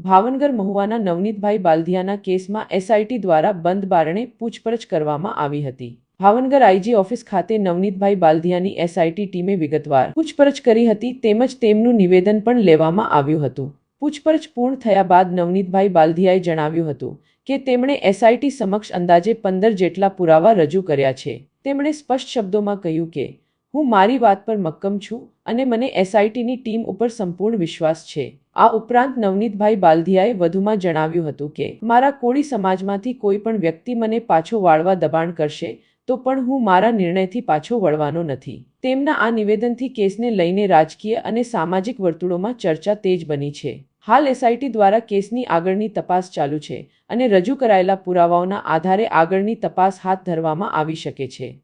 ભાવનગર મહુવાના નવનીતભાઈ બાલધિયાના કેસમાં એસઆઈટી દ્વારા બંધ બારણે પૂછપરછ કરવામાં આવી હતી। ભાવનગર આઈજી ઓફિસ ખાતે નવનીતભાઈ બાલધિયાની એસઆઈટી ટીમે વિગતવાર પૂછપરછ કરી હતી તેમજ તેમનું નિવેદન પણ લેવામાં આવ્યું હતું। પૂછપરછ પૂર્ણ થયા બાદ નવનીતભાઈ બાલધિયાએ જણાવ્યું હતું કે તેમણે એસઆઈટી સમક્ષ અંદાજે 15 જેટલા પુરાવા રજૂ કર્યા છે। તેમણે સ્પષ્ટ શબ્દોમાં કહ્યું કે હું મારી વાત પર મક્કમ છું અને મને એસઆઈટીની ટીમ ઉપર સંપૂર્ણ વિશ્વાસ છે। આ ઉપરાંત નવનીતભાઈ બાલધિયાએ વધુમાં જણાવ્યું હતું કે મારા કોળી સમાજમાંથી કોઈ પણ વ્યક્તિ મને પાછો વાળવા દબાણ કરશે તો પણ હું મારા નિર્ણયથી પાછો વળવાનો નથી। તેમના આ નિવેદનથી કેસને લઈને રાજકીય અને સામાજિક વર્તુળોમાં ચર્ચા તેજ બની છે। હાલ એસઆઈટી દ્વારા કેસની આગળની તપાસ ચાલુ છે અને રજૂ કરાયેલા પુરાવાઓના આધારે આગળની તપાસ હાથ ધરવામાં આવી શકે છે।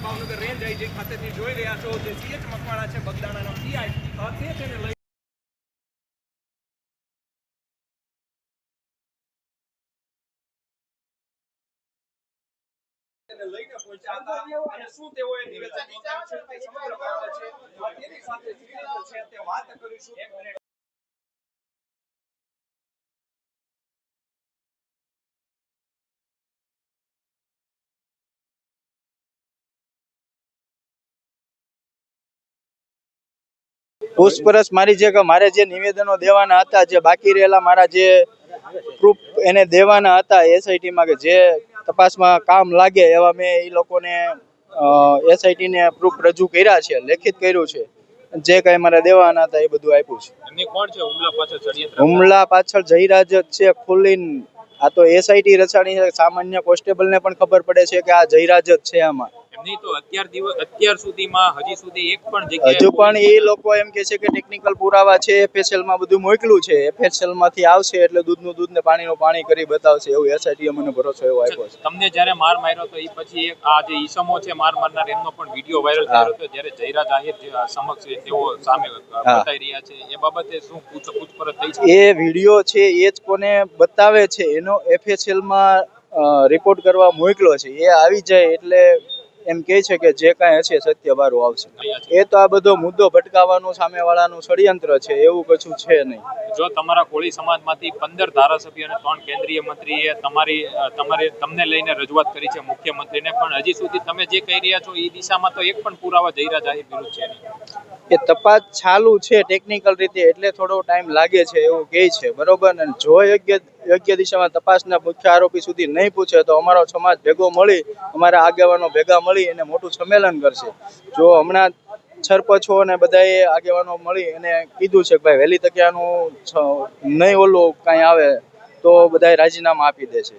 ભાવનગર રેન્જ આઈજી ખાતેથી જોઈ રહ્યા છો જે સીએચ મકવાણા છે બગદાણાનો પીઆઈ તે તેને લઈને પહોંચ્યા હતા અને શું તેઓએ નિવેદન આપ્યું છે તે સમગ્ર બાબત છે તેની સાથે છે તે વાત કરીશું। 1 મિનિટ પૂછપરછ મારી છે કે મારે જે નિવેદનો દેવાના હતા, જે બાકી રહેલા મારા જે પ્રૂફ એને દેવાના હતા એસઆઈટી માં કે જે તપાસમાં કામ લાગે એવા મેં એ લોકોને એસઆઈટી ને પ્રૂફ રજૂ કર્યા છે, લેખિત કર્યું છે। જે કઈ મારે દેવાના હતા એ બધું આપ્યું છે। એમની કોણ છે હુમલા પાછળ ષડયંત્ર? હુમલા પાછળ જયરાજ જ છે ખુલ્લીન। આ તો એસઆઈટી રચાણી છે, સામાન્ય કોન્સ્ટેબલ ને પણ ખબર પડે છે કે આ જયરાજ જ છે આમાં। એમની તો અત્યાર સુધીમાં હજી સુધી એક પણ જગ્યાએ હજુ પણ એ લોકો એમ કે છે કે ટેકનિકલ પુરાવા છે એફએસએલ માં બધું મોકલું છે, એફએસએલ માંથી આવશે એટલે દૂધનું દૂધ ને પાણીનું પાણી કરી બતાવશે એવું એસઆઈટી મને ભરોસો એવો આપ્યો છે। તમને જ્યારે માર માર્યો તો એ પછી એક આ જે ઈસમો છે માર મારનાર એમનો પણ વિડીયો વાયરલ થયો હતો જ્યારે જયરાજ આહિર સમક્ષ તેઓ સામે બતાવી રહ્યા છે એ બાબતે શું પૂછપરછ થઈ છે? એ વિડીયો છે એ જ કોને બતાવે છે એનો એફએસએલ માં રિપોર્ટ કરવા મોકલો છે, એ આવી જાય એટલે એમ કહે છે કે જે કાંઈ હશે સત્ય બહાર આવશે। એ તો આ બધો મુદ્દો ભટકાવવાનું સામેવાળાનું ષડયંત્ર છે, એવું કશું છે નહીં। જો તમારા કોળી સમાજમાંથી 15 ધારાસભ્ય અને 3 કેન્દ્રીય મંત્રીએ તમને લઈને રજૂઆત કરી છે મુખ્યમંત્રીને, પણ હજી સુધી તમે જે કહી રહ્યા છો એ દિશામાં તો એક પણ પુરાવા જયરાજ આહિર વિરુદ્ધ છે નહીં। એ તપાસ ચાલુ છે ટેકનિકલ રીતે એટલે થોડો ટાઈમ લાગે છે એવું કહે છે, બરોબર ને? જો યોગ્ય દિશામાં તપાસના મુખ્ય આરોપી સુધી નહીં પૂછે તો અમારો સમાજ ભેગો મળી, અમારા આગેવાનો ભેગા મળી અને મોટું સંમેલન કરશે। જો હમણાં સરપંચો અને બધાએ આગેવાનો મળી અને કીધું છે કે ભાઈ વહેલી તકે આનું નહીં ઓલું કાંઈ આવે તો બધાએ રાજીનામા આપી દે છે।